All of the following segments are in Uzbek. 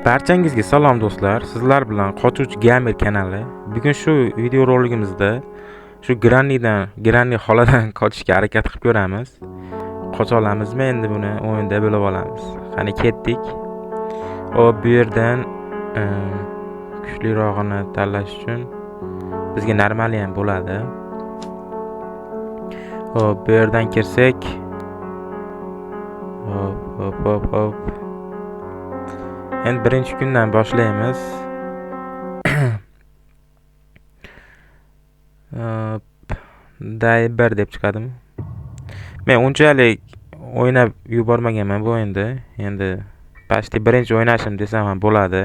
Barchangizga salom do'stlar. Sizlar bilan Qochuvchi Gamer kanali. Bugun shu videoroligimizda shu Granny xoladan qochishga harakat qilib ko'ramiz. Qocha olamizmi endi buni o'yinda bilib olamiz. Qani ketdik. Bu yerdan kuchlirog'ini tanlash uchun bizga normali ham bo'ladi. Bu yerdan kirsak, hop. Endi birinchi kundan boshlaymiz. Day 1 deb chiqadimi? Men unchalik o'ynab yubormaganman bu o'yinda. Endi pastda birinchi o'ynashim desam ham bo'ladi.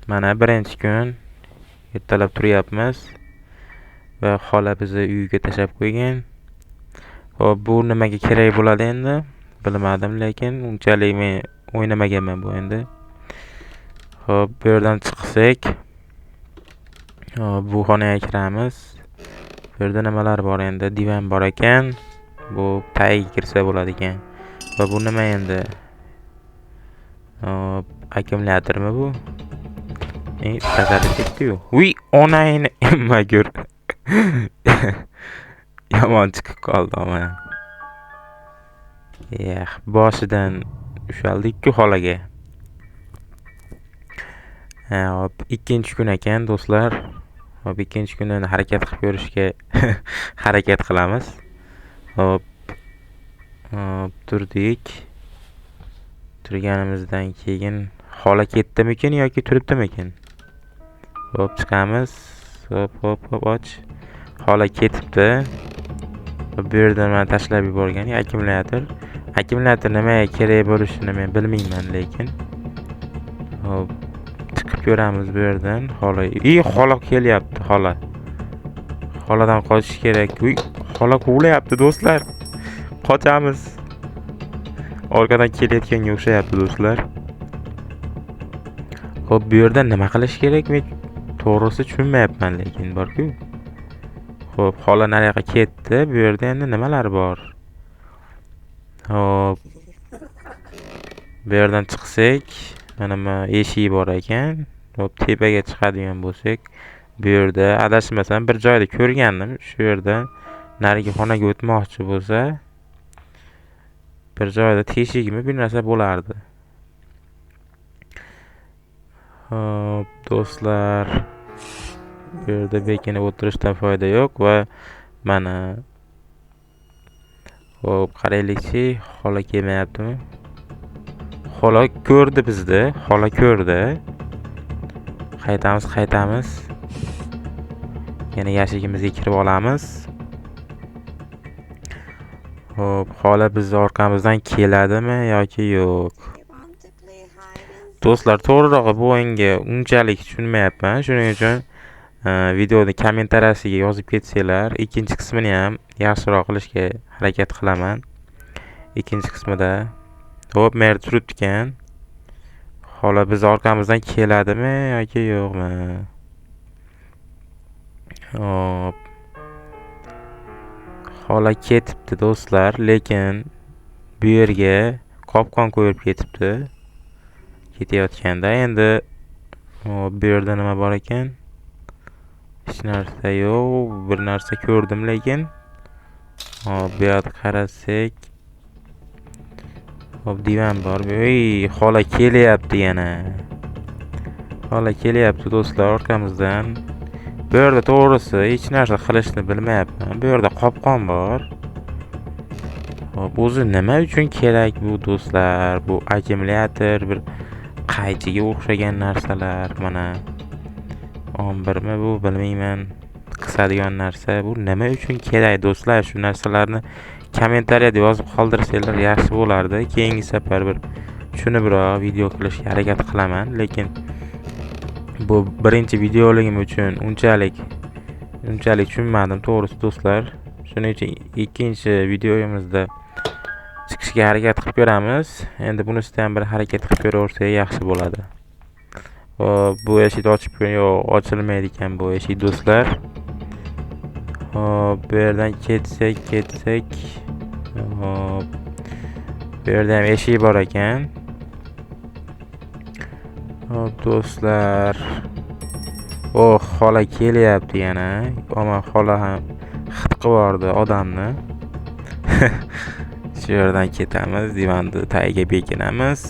Mana birinchi kun ertalab turyapmiz va xola bizni uyiga tashlab qo'ygan. Hop, bu nimaga kerak bo'ladi endi? Bilmadim, lekin unchalik men o'ynamaganman bu endi. Hop, bu yerdan chiqsak, bu xonaga kiramiz. Bu yerda nimalar bor endi? Divan bor ekan. Bu tagiga kirsa bo'ladi ekan. Va bu nima endi? Akkumulyatormi bu? Tazalib ketdi-yu. Uy, onayni nima ko'r. Yomon chiqib qoldi mana. Boshidan ushaldik-ku xolaga. Hop, ikkinchi kun ekan do'stlar. Hop, ikkinchi kundan harakat qilib ko'rishga harakat qilamiz. Hop, turdik. Turganimizdan keyin xola ketdimikin yoki turibdimikin? Hop, chiqamiz. Hop, och. Xola ketibdi. Bu yerdan men tashlab yuborgan akkumulyator. Akkumulyator nimaga kerak bo'lishini men bilmayman, lekin hop, chiqib ko'ramiz bu yerdan. Xola kelyapti, xola. Xoladan qochish kerak. Uy, xola quvlayapti do'stlar. Qochamiz. Orqadan kelayotganga o'xshayapti do'stlar. Hop, bu yerda nima qilish kerak? Men to'g'risi tushunmayapman, lekin bor-ku. Hop, xola nariyoqqa ketdi. Bu yerda endi nimalar bor? Hop, bu yerdan chiqsak, mana eshik bor ekan. Hop, tepaga chiqadigan bo'lsak, bu yerda adashmasam bir joyda ko'rgandim. Shu yerdan narigi xonaga o'tmoqchi bo'lsa, bir joyda teshikmi bir narsa bo'lardi. Hop, do'stlar, bu yerda bekinib o'tirishdan foyda yo'q va mana hop, qaraylikchi, xola kelmayaptimi? Xola ko'rdi bizni, xola ko'rdi. Qaytamiz. Yana yashigimizga kirib olamiz. Hop, xola bizni orqamizdan keladimi yoki yo'q? Do'stlar, to'g'rirog'i bu o'yinga unchalik tushunmayapman. Shuning uchun videoni kommentariyasiga yozib ketsanglar, ikkinchi qismini ham yaxshiroq qilishga harakat qilaman. Ikkinchi qismida hop, mer turibdi ekan. Xola biz orqamizdan keladimi yoki yo'qmi? Hop, xola ketibdi do'stlar, lekin bu yerga qopqon qo'yib ketibdi. Ketayotganda endi bu yerda nima bor ekan? Hech narsa yo'q. Bir narsa ko'rdim, lekin hop, bu yerga qarasak, hop, divan bor. Xola kelyapti yana. Xola kelyapti do'stlar orqamizdan. Bu yerda to'g'risi hech narsa qilishni bilmayapman. Bu yerda qopqon bor. Hop, o'zi nima uchun kerak bu do'stlar? Bu akkumulyator, bir qaychiga o'xshagan narsalar. Mana ombirmi bu, bilmayman. Qisadigan narsa. Bu nima uchun kerak do'stlar? Shu narsalarni kommentariyada yozib qoldirsanglar yaxshi bo'lardi. Keyingi safar bir tushunibroq video qilishga harakat qilaman, lekin bu birinchi videoligim uchun unchalik tushunmadim to'g'risi do'stlar. Shuning uchun ikkinchi videomizda chiqishga harakat qilib ko'ramiz. Endi bunisidan bir harakat qilib ko'raversak yaxshi bo'ladi. Hop, bu eshikni ochib yo'q, ochilmaydi ekan bu eshik do'stlar. Hop, bu yerdan ketsak. Hop, Bu yerda ham eshik bor ekan. Hop do'stlar. Oh, xola kelyapti yana. Ama xola ham xit qivordi odamni. Shu yerdan ketamiz, divanni tagiga bekinamiz.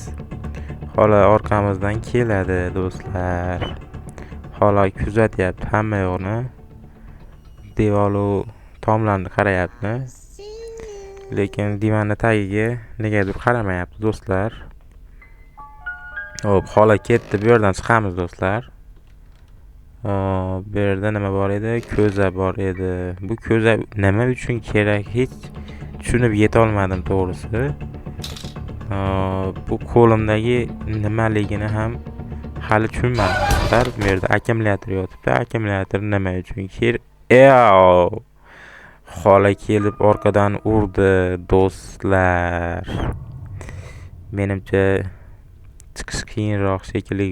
Xola orqamizdan keladi do'stlar. Xola kuzatyapti hamma yo'qni. Devolu tomlarni qarayapti. Lekin divanni tagiga negadir qaramayapti do'stlar. Hop, xola ketdi. Bu yerdan chiqamiz do'stlar. Bu yerda nima bor edi? Ko'za bor edi. Bu ko'za nima uchun kerak? Hech tushunib yeta olmadim to'g'risi. Bu qo'limdagi nimaligini ham hali tushunmadim do'stlar. Bu yerda akkumulyator yotibdi. Akkumulyator nima uchun kerak? Xola kelib orqadan urdi do'stlar. Menimcha chiqish qiyinroq shekilli.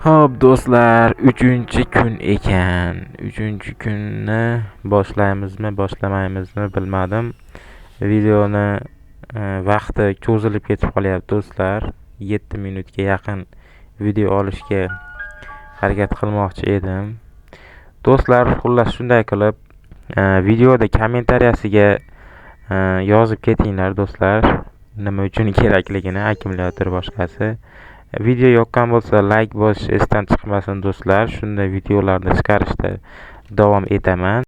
Hop do'stlar, 3-kun ekan. 3-kunni boshlaymizmi, boshlamaymizmi bilmadim. Videoni vaqti cho'zilib ketib qolyapti do'stlar. 7 minutga yaqin video olishga harakat qilmoqchi edim. Do'stlar, xullas shunday qilib, videoda kommentariyasiga yozib ketinglar do'stlar. Nima uchun kerakligini, akkumulyator boshqasi. Video yoqqan bo'lsa like bosish esdan chiqmasin do'stlar. Shunday videolarni chiqarishda davom etaman.